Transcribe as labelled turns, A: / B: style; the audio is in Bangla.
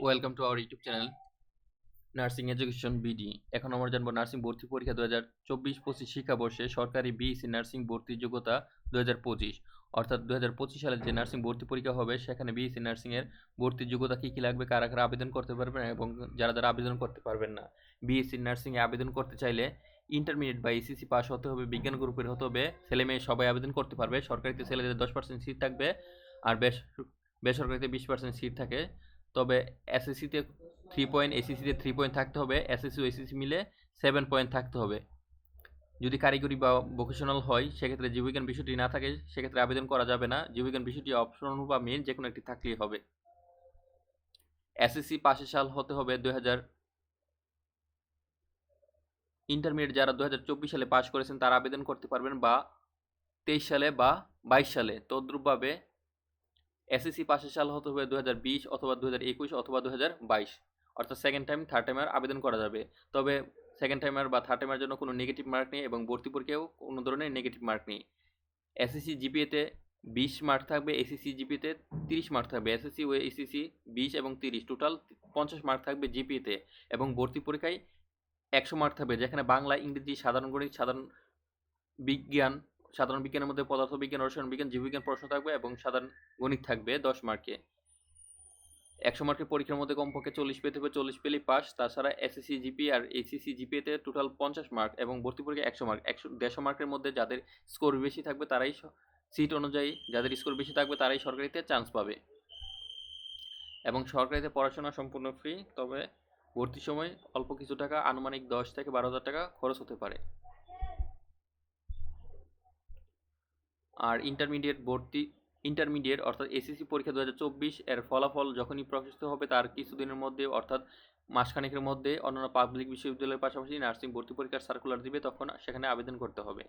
A: Welcome to our YouTube channel nursing education BD. এখন আমরা জানবো নার্সিং ভর্তি পরীক্ষা 2024-25 শিক্ষাবর্ষে সরকারি বিএসসি নার্সিং ভর্তির যোগ্যতা 2025, অর্থাৎ 2025 সালে যে নার্সিং ভর্তি পরীক্ষা হবে সেখানে বিএসসি নার্সিং এর ভর্তির যোগ্যতা কী কী লাগবে, কারা কারা আবেদন করতে পারবেন এবং যারা যারা আবেদন করতে পারবেন না। বিএসসি নার্সিং এ আবেদন করতে চাইলে ইন্টারমিডিয়েট বা এসএসসি পাস হতে হবে, বিজ্ঞান গ্রুপের হতে হবে, ছেলে মেয়ে সবাই আবেদন করতে পারবে। সরকারিতে ছেলেদের 10% সিট থাকবে আর বেসরকারিতে 20% সিট থাকে। তবে এসএসসিতে 3 পয়েন্ট, এসএসসিতে 3 পয়েন্ট থাকতে হবে, এসএসসি ও এসএসসি মিলে 7 পয়েন্ট থাকতে হবে। যদি কারিগরি বা ভোকেশনাল হয় সেক্ষেত্রে জীববিজ্ঞান বিষয়টি না থাকে, সেক্ষেত্রে আবেদন করা যাবে না। জীববিজ্ঞান বিষয়টি অপশনাল বা মেইন যে কোনো একটি থাকলেই হবে। এসএসসি পাশের সাল হতে হবে 2000। ইন্টারমিডিয়েট যারা 2024 সালে পাশ করেছেন তারা আবেদন করতে পারবেন, বা 23 সালে বা 22 সালে। তদ্রূপভাবে এসএসসি পাশের সাল হতে হবে 2020 অথবা 2021 অথবা 2022, অর্থাৎ সেকেন্ড টাইম থার্ড টাইমার আবেদন করা যাবে। তবে সেকেন্ড টাইমার বা থার্ড টাইমার জন্য কোনো নেগেটিভ মার্ক নেই এবং ভর্তি পরীক্ষাও কোনো ধরনের নেগেটিভ মার্ক নেই। এসএসসি জিপিএতে 20 মার্ক থাকবে, এসএসসি জিপিএতে 30 মার্ক থাকবে। এসএসসি ও এসএসসি 20 এবং 30 টোটাল 50 মার্ক থাকবে জিপিএতে, এবং ভর্তি পরীক্ষায় 100 মার্ক থাকবে, যেখানে বাংলা, ইংরেজি, সাধারণ গণিত, সাধারণ বিজ্ঞানের মধ্যে পদার্থবিজ্ঞান, রসায়ন বিজ্ঞান, জীববিজ্ঞান প্রশ্ন থাকবে এবং সাধারণ গণিত থাকবে 10 মার্কে। 100 মার্কের পরীক্ষার মধ্যে কমপক্ষে 40 পেতে হবে, 40 পেলেই পাস। তাছাড়া এসএসসি জিপি আর এইচএসসি জিপিএতে টোটাল 50 মার্ক এবং ভর্তি পরীক্ষা 100 মার্ক। 150 মার্কের মধ্যে যাদের স্কোর বেশি থাকবে তারাই সিট অনুযায়ী, যাদের স্কোর বেশি থাকবে তারাই সরকারিতে চান্স পাবে। এবং সরকারিতে পড়াশোনা সম্পূর্ণ ফ্রি, তবে ভর্তির সময় অল্প কিছু টাকা, আনুমানিক 10 থেকে 12,000 টাকা খরচ হতে পারে। আর ইন্টারমিডিয়েট অর্থাৎ এসএসসি পরীক্ষা 2024 এর ফলাফল যখনই প্রকাশিত হবে তার কিছুদিনের মধ্যে, অর্থাৎ মাসখানেকের মধ্যে অন্যান্য পাবলিক বিশ্ববিদ্যালয়ের পাশাপাশি নার্সিং ভর্তি পরীক্ষার সার্কুলার দিবে, তখন সেখানে আবেদন করতে হবে।